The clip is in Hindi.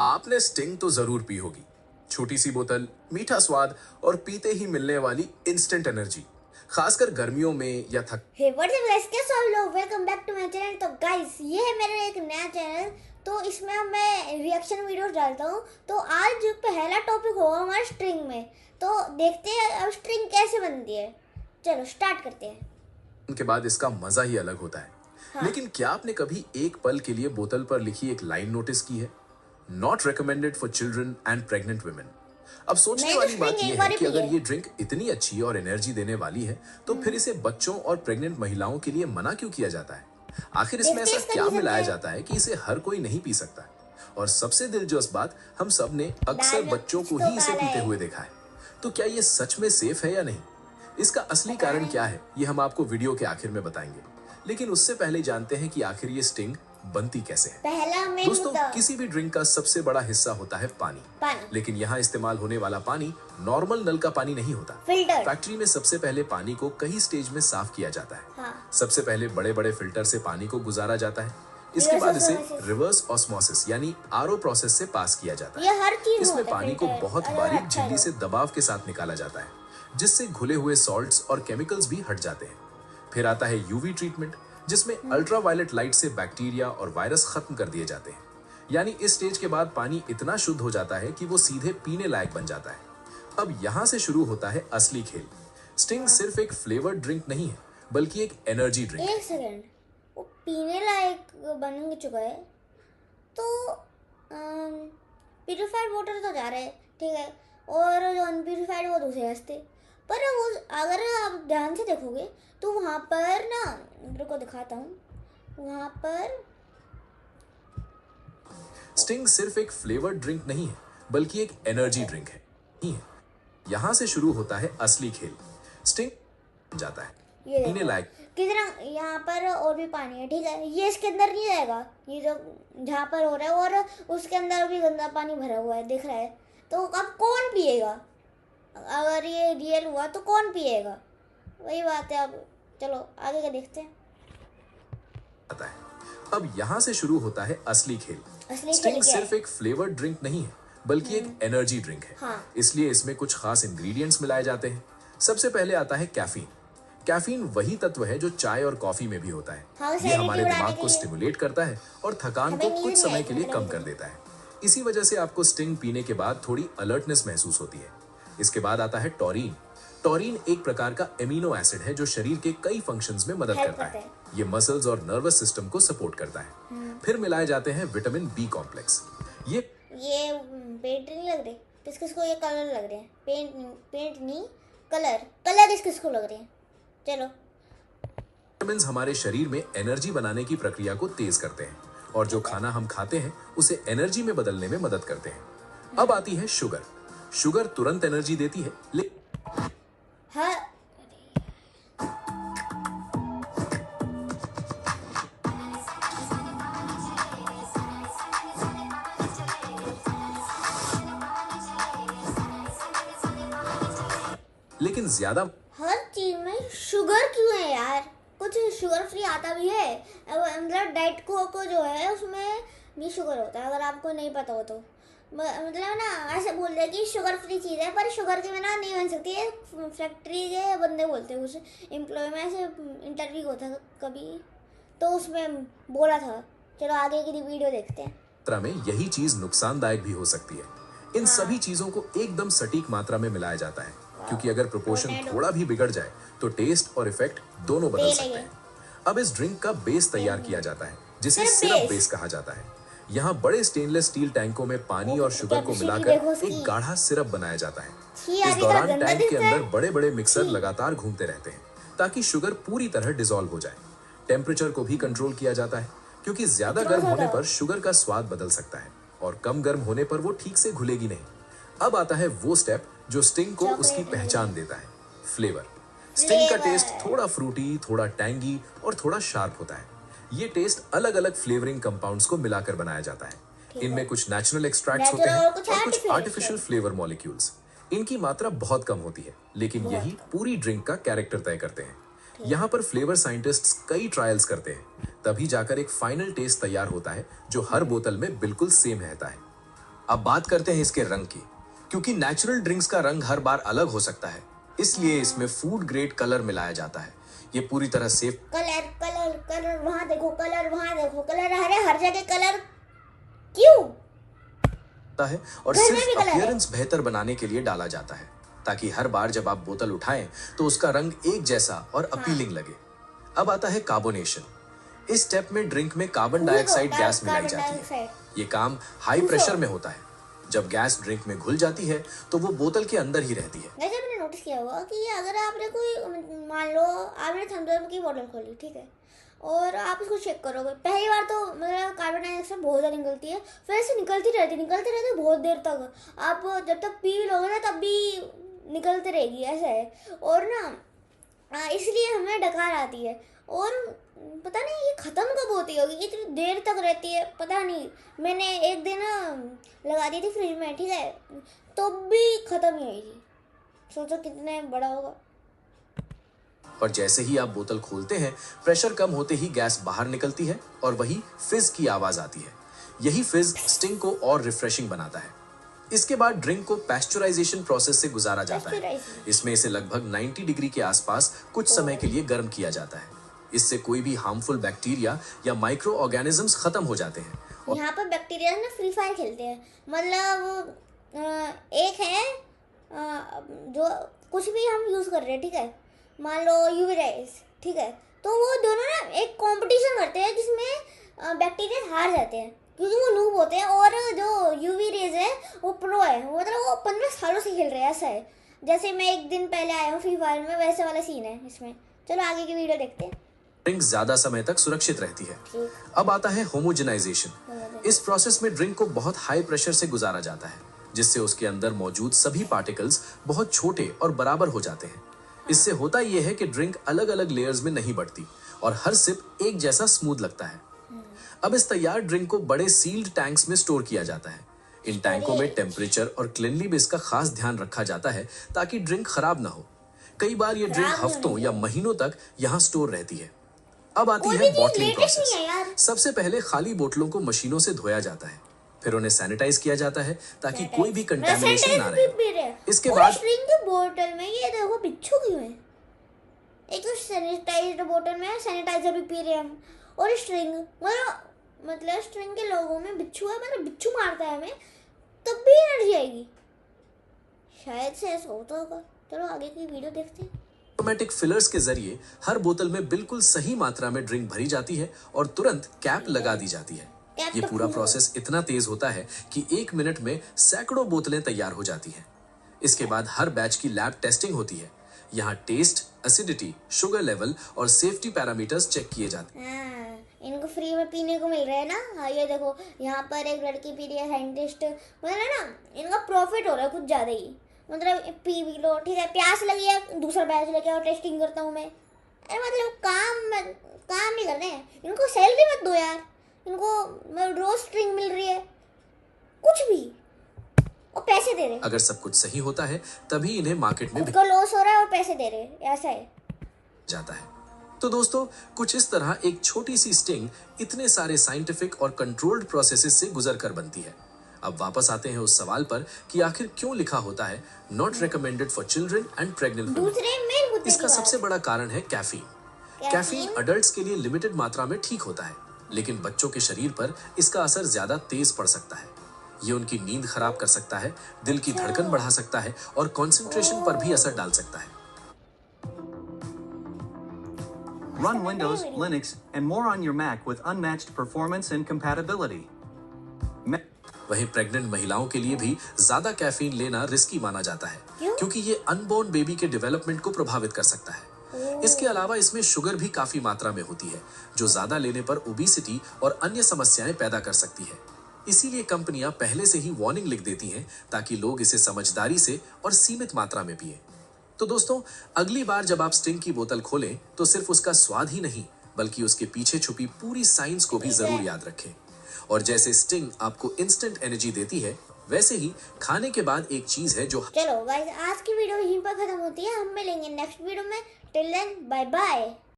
आपने स्टिंग तो जरूर पी होगी। छोटी सी बोतल, मीठा स्वाद और पीते ही मिलने वाली इंस्टेंट एनर्जी, खासकर गर्मियों में या थक। हे व्हाट्स अप गाइस, कैसे हो लोग? Welcome back to my channel. तो गाइस, ये है मेरा एक नया चैनल। तो इसमें मैं रिएक्शन वीडियोस डालता हूँ। तो आज पहला टॉपिक होगा हमारा स्ट्रिंग में। तो देखते हैं अब स्ट्रिंग कैसे बनती है। चलो स्टार्ट करते हैं। उनके बाद इसका मजा ही अलग होता है। हाँ। लेकिन क्या आपने कभी एक पल के लिए बोतल पर लिखी एक लाइन नोटिस की है? Not recommended for children and pregnant women. अब सोचने मैंने तो वाली बात स्ट्रिंग यह एक है बार कि ही पी अगर है। ये ड्रिंक इतनी अच्छी और एनर्जी देने वाली है तो फिर इसे बच्चों और प्रेग्नेंट महिलाओं के लिए मना क्यों किया जाता है? आखिर इसमें देखते ऐसा हैं इसका क्या रीजन मिलाया क्या है। जाता है कि इसे हर कोई नहीं पी सकता? और सबसे दिलचस्प बात, हम सब ने अक्सर दाल में बच्चों कुछ को तो ही इसे काला पीते है। हुए देखा है। तो क्या ये सच में सेफ है या नहीं? इसका असली पता कारण नहीं। क्या है, ये हम आपको वीडियो के आखिर में बताएंगे। लेकिन उससे पहले जानते हैं कि आखिर ये स्टिंग बनती कैसे है। पहला मेन दोस्तों, मुद्दा किसी भी ड्रिंक का सबसे बड़ा हिस्सा होता है पानी। पानी। लेकिन यहाँ इस्तेमाल होने वाला पानी नॉर्मल नल का पानी नहीं होता। फिल्टर। फैक्ट्री में सबसे पहले पानी को कई स्टेज में साफ किया जाता है। हाँ। सबसे पहले बड़े बड़े फिल्टर से पानी को गुजारा जाता है। इसके बाद इसे Reverse रिवर्स ऑस्मोसिस यानी आरओ प्रोसेस से पास किया जाता है। ये हर चीज इसमें होता है पानी को filter, बहुत अगर बारीक अच्छा झिल्ली हो। से दबाव के साथ निकाला जाता है, जिससे घुले हुए सॉल्ट्स और केमिकल्स भी हट जाते हैं। फिर आता है यूवी ट्रीटमेंट, जिसमें अल्ट्रावायलेट लाइट से बैक्टीरिया और वायरस खत्म कर दिए जाते हैं। यानी इस स्टेज के बाद पानी इतना शुद्ध हो जाता है कि वो सीधे पीने लायक बन जाता है। अब यहाँ से शुरू होता है असली खेल। स्टिंग सिर्फ एक फ्लेवर्ड ड्रिंक नहीं है, बल्कि एक एनर्जी ड्रिंक है। एक सेकेंड, वो पीने लायक बन चुका है तो प्यूरिफाइड वाटर तो जा रहा है, ठीक है, और जो अनप्यूरिफाइड वो दूसरे रास्ते पर। वो अगर आप ध्यान से देखोगे तो वहाँ पर ना, मेरे को दिखाता हूँ, वहाँ पर स्टिंग सिर्फ एक फ्लेवर्ड ड्रिंक नहीं है, बल्कि एक एनर्जी ड्रिंक है। यहाँ से शुरू होता है असली खेल। स्टिंग बन जाता है ये पीने देखो लायक। कितना, यहाँ पर और भी पानी है, ठीक है, ये इसके अंदर नहीं जाएगा, ये जो जहाँ पर हो रहा है, और उसके अंदर भी गंदा पानी भरा हुआ है, दिख रहा है। तो अब कौन पिएगा? अगर ये रियल हुआ तो कौन पिएगा? वही बात है। अब चलो आगे का देखते हैं। आता है। अब यहाँ से शुरू होता है असली खेल। असली स्टिंग खेल क्या सिर्फ है? एक फ्लेवर्ड ड्रिंक नहीं है, बल्कि एक एनर्जी ड्रिंक है। हाँ। इसलिए इसमें कुछ खास इंग्रेडिएंट्स मिलाए जाते हैं। सबसे पहले आता है कैफीन। कैफीन वही तत्व है जो चाय और कॉफी में भी होता है। हाँ, ये acidity हमारे बढ़ाने दिमाग के को लिए। स्टिमुलेट करता है और थकान हमें को नींद कुछ नहीं समय आएगी के लिए कम मतलब कर देता है। इसी वजह से आपको स्टिंग पीने के बाद थोड़ी अलर्टनेस महसूस होती है। इसके बाद आता है टॉरिन। टॉरिन एक प्रकार का एमिनो एसिड है जो शरीर के कई फंक्शंस में मदद हेल्प करता करता है। ये मसल्स और नर्वस सिस्टम को सपोर्ट करता है। फिर मिलाए जाते हैं विटामिन बी कॉम्प्लेक्स। ये पेंट नहीं लग रहे, किस किस को ये कलर लग रहे हैं? पेंट नहीं, कलर किस किस को लग रहे हैं? चलो। विटामिन्स हमारे शरीर में एनर्जी बनाने की प्रक्रिया को तेज करते हैं और जो खाना हम खाते हैं उसे एनर्जी में बदलने में मदद करते हैं। अब आती है शुगर। शुगर तुरंत एनर्जी देती है, लेकिन हाँ, ज्यादा हर चीज में शुगर क्यों है यार? कुछ शुगर फ्री आता भी है, मतलब डाइट को जो है उसमें भी शुगर होता है, अगर आपको नहीं पता हो तो। मतलब ना ऐसे बोल रहे कि शुगर फ्री चीज़ है, पर शुगर के बिना नहीं बन सकती है। फैक्ट्री के बंदे बोलते हैं उसे, एम्प्लॉय में ऐसे इंटरव्यू होता था कभी, तो उसमें बोला था। चलो आगे की वीडियो देखते हैं। मात्रा में यही चीज नुकसानदायक भी हो सकती है। इन सभी चीजों को एकदम सटीक मात्रा में मिलाया जाता है, क्योंकि अगर प्रोपोर्शन थोड़ा भी बिगड़ जाए तो टेस्ट और इफेक्ट दोनों बदल सकते हैं। अब इस ड्रिंक का बेस तैयार किया जाता है, जिसे सिरप बेस कहा जाता है। यहाँ बड़े स्टेनलेस स्टील टैंकों में पानी और शुगर को मिलाकर एक गाढ़ा सिरप बनाया जाता है। इस दौरान टैंक के अंदर बड़े बड़े मिक्सर लगातार घूमते रहते हैं ताकि शुगर पूरी तरह डिसॉल्व हो जाए। टेम्परेचर को भी कंट्रोल किया जाता है, क्योंकि ज्यादा गर्म होने पर शुगर का स्वाद बदल सकता है और कम गर्म होने पर वो ठीक से घुलेगी नहीं। अब आता है वो स्टेप जो स्टिंग को उसकी पहचान देता है, फ्लेवर। स्टिंग का टेस्ट थोड़ा फ्रूटी, थोड़ा टैंगी और थोड़ा शार्प होता है। ये टेस्ट अलग अलग फ्लेवरिंग कंपाउंड्स को मिलाकर बनाया जाता है। इनमें कुछ नेचुरल एक्सट्रैक्ट्स होते हैं और कुछ आर्टिफिशियल फ्लेवर मॉलिक्यूल्स। इनकी मात्रा बहुत कम होती है, लेकिन यही पूरी ड्रिंक का कैरेक्टर तय करते हैं। यहाँ पर फ्लेवर साइंटिस्ट्स कई ट्रायल्स करते हैं, तभी जाकर एक फाइनल टेस्ट तैयार होता है जो हर बोतल में बिल्कुल सेम रहता है। अब बात करते हैं इसके रंग की, क्योंकि नेचुरल ड्रिंक्स का रंग हर बार अलग हो सकता है, इसलिए इसमें फूड ग्रेड कलर मिलाया जाता है। ये पूरी तरह सेफ कलर कलर कलर, वहां देखो कलर, वहां देखो कलर, अरे हर जगह कलर क्यों? है और घर में सिर्फ भी कलर है। अपीयरेंस बेहतर बनाने के लिए डाला जाता है, ताकि हर बार जब आप बोतल उठाएं तो उसका रंग एक जैसा और अपीलिंग लगे। अब आता है कार्बोनेशन। इस स्टेप में ड्रिंक में कार्बन डाइऑक्साइड गैस मिलाई जाती है। ये काम हाई प्रेशर में होता है। जब गैस ड्रिंक में घुल जाती है तो वो बोतल के अंदर ही रहती है। वैसे मैंने नोटिस किया होगा कि अगर आपने कोई, मान लो आपने थम्स अप की बोतल खोली, ठीक है, और आप उसको चेक करोगे, पहली बार तो मतलब कार्बन डाइऑक्साइड बहुत ज़्यादा निकलती है, फिर ऐसे निकलती रहती बहुत देर तक। आप जब तक पी लोगे ना तब भी निकलती रहेगी, ऐसा है। और ना इसलिए हमें डकार आती है, और पता नहीं ये ख़त्म कब होती होगी, इतनी देर तक रहती है, पता नहीं। मैंने एक दिन लगा दी थी फ्रिज में, ठीक है, तो भी ख़त्म नहीं हुई थी। सोचो कितने बड़ा होगा। और जैसे ही आप बोतल खोलते हैं, प्रेशर कम होते ही गैस बाहर निकलती है और वही फिज की आवाज आती है। यही फिज स्टिंग को और रिफ्रेशिंग बनाता है। इसके बाद ड्रिंक को पैस्चराइजेशन प्रोसेस से गुजारा जाता है। इसमें इसे लगभग 90 डिग्री के आसपास कुछ समय के लिए गर्म किया जाता है। इससे कोई भी हार्मफुल बैक्टीरिया या माइक्रो ऑर्गेनिजम्स खत्म हो जाते हैं। यहाँ पर बैक्टीरिया ना फ्री फायर खेलते हैं, मतलब एक है जो कुछ भी हम यूज़ कर रहे हैं, ठीक है, मान लो यूवी रेज, ठीक है, तो वो दोनों ना एक कंपटीशन करते हैं जिसमें बैक्टीरिया हार जाते हैं क्योंकि वो नूब होते हैं, और जो यूवी रेज है वो प्रो है, मतलब वो 15 सालों से खेल रहे हैं, ऐसा है। जैसे मैं एक दिन पहले आया हूँ फ्री फायर में, वैसे वाला सीन है इसमें। चलो आगे की वीडियो देखते हैं। ड्रिंक ज्यादा समय तक सुरक्षित रहती है। अब आता है होमोजेनाइजेशन। इस प्रोसेस में ड्रिंक को बहुत हाई प्रेशर से गुजारा जाता है, जिससे उसके अंदर मौजूद सभी पार्टिकल्स बहुत छोटे और बराबर हो जाते हैं। इससे होता यह है कि ड्रिंक अलग अलग लेयर्स में नहीं बढ़ती और हर सिप एक जैसा स्मूथ लगता है। अब इस तैयार ड्रिंक को बड़े सील्ड टैंक्स में स्टोर किया जाता है। इन टैंकों में टेम्परेचर और क्लीनलीनेस का खास ध्यान रखा जाता है ताकि ड्रिंक खराब ना हो। कई बार ये ड्रिंक हफ्तों या महीनों तक यहाँ स्टोर रहती है। अब आती है बॉटलिंग प्रोसेस। सबसे पहले खाली बोतलों को मशीनों से धोया जाता है, फिर उन्हें सैनिटाइज किया जाता है ताकि कोई भी कंटामिनेशन ना रहे। इसके बाद स्ट्रिंग की बोतल में ये देखो बिच्छू क्यों है? एक तो सैनिटाइज्ड बोतल में सैनिटाइजर भी पी रहे हैं हम, और स्ट्रिंग मतलब स्ट्रिंग के लोगों में बिच्छू है, मतलब बिच्छू मारता है हमें तब भी एनर्जी आएगी, शायद से ऐसा होता होगा। चलो आगे की वीडियो देखते हैं। ऑटोमेटिक फिलर्स के जरिए हर बोतल में बिल्कुल सही मात्रा में ड्रिंक भरी जाती है और तुरंत कैप लगा दी जाती है। ये पूरा प्रोसेस इतना तेज होता है कि 1 मिनट में सैकड़ों बोतलें तैयार हो जाती हैं। इसके बाद हर बैच की लैब टेस्टिंग होती है। यहाँ टेस्ट, एसिडिटी, शुगर लेवल और सेफ्टी पैरामीटर्स चेक किए जाते हैं। इनको फ्री में पीने को मिल रहा है ना। हाँ ये देखो यहाँ पर एक लड़की पी रही है, साइंटिस्ट, मतलब ना इनका प्रॉफिट हो रहा है कुछ ज़्यादा ही, मतलब पी भी लो, ठीक है, प्यास लगी है दूसरा बैच लेके आओ, टेस्टिंग करता हूँ मैं। अरे मतलब काम नहीं कर रहे हैं, इनको सैलरी मत दो यार, इनको रोज स्ट्रिंग मिल रही है, कुछ भी, और पैसे दे रहे। अगर सब कुछ सही होता है तभी इन्हें मार्केट में इनको लॉस हो रहा है और पैसे दे रहे, ऐसा है जाता है। तो दोस्तों, कुछ इस तरह एक छोटी सी स्टिंग इतने सारे साइंटिफिक और कंट्रोल्ड प्रोसेसेस से गुजर कर बनती है। अब वापस आते हैं उस सवाल पर कि आखिर क्यों लिखा होता है not recommended for children and pregnant women. इसका सबसे बड़ा कारण है कैफीन। कैफीन अडल्ट्स के लिए लिमिटेड मात्रा में ठीक होता है, लेकिन बच्चों के शरीर पर इसका असर ज्यादा तेज पड़ सकता है। ये उनकी नींद खराब कर सकता है, दिल की धड़कन बढ़ा सकता है और कंसंट्रेशन पर भी असर डाल सकता है। Run Windows, Linux, and more on your Mac with unmatched performance and compatibility. वहीं प्रेग्नेंट महिलाओं के लिए भी ज्यादा कैफीन लेना रिस्की माना जाता है, क्योंकि ये अनबॉर्न बेबी के डेवलपमेंट को प्रभावित कर सकता है। इसके अलावा इसमें शुगर भी काफी मात्रा में होती है, जो ज्यादा लेने पर ओबेसिटी और अन्य समस्याएं पैदा कर सकती है। इसीलिए कंपनियां पहले से ही वार्निंग लिख देती हैं ताकि लोग इसे समझदारी से और सीमित मात्रा में पिएं। तो दोस्तों, अगली बार जब आप स्टिंग की बोतल खोलें तो सिर्फ उसका स्वाद ही नहीं, बल्कि उसके पीछे छुपी पूरी साइंस को भी जरूर याद रखें। और जैसे स्टिंग आपको इंस्टेंट एनर्जी देती है, वैसे ही खाने के बाद एक चीज है जो चलो गाइस, आज की वीडियो यहीं पर खत्म होती है। हम मिलेंगे नेक्स्ट वीडियो में। Till then bye bye.